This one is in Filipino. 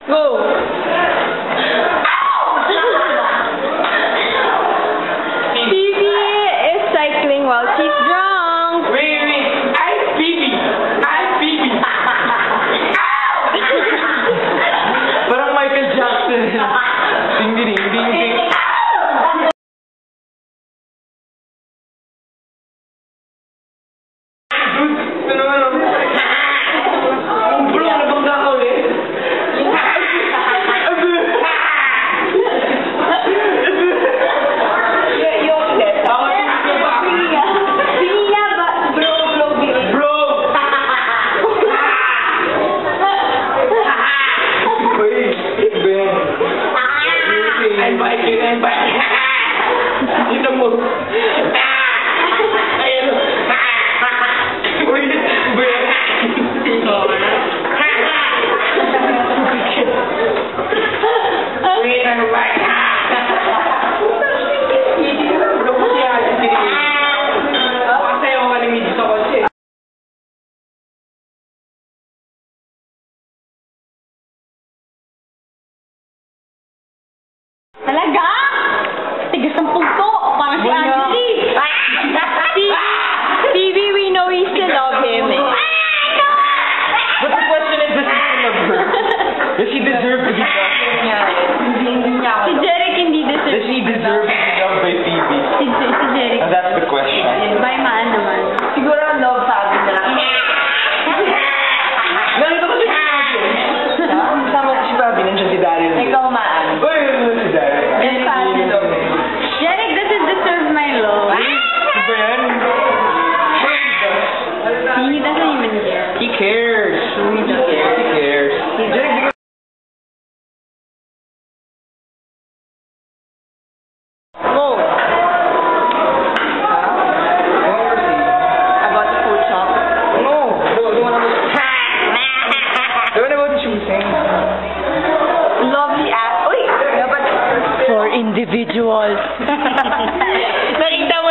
Go! Phoebe is cycling while she's drunk. Wait. I'm Phoebe. Parang Michael Jackson. Ding ding ding ding. I'm back. Ito mo. Ayan. Uy, wait, I'm back. Pasayaw ka ni Midi sa kotse. Talaga? Tigas ang pugto. Parang si Angie. Phoebe, we know we still love him. But the question is, does he still love her? Does he deserve to be loved? Hindi niya ako. Si Jeric hindi deserve. Does he deserve to be loved by Phoebe? Si Jeric. And that's the question. By man naman. Siguro ang love sabi na lang. Nandito ko si Fabi. Sama ko si Fabi. Nandiyan si Daryl. Ikaw maan. Uy, si Daryl. Jeric doesn't deserve my love. Ano ba yan? He doesn't even care. He cares. He cares. Jeric, Go. About the food shop. no. Don't wanna go choosing. Lovely ass. Uy! Dapat For individuals. nakita mo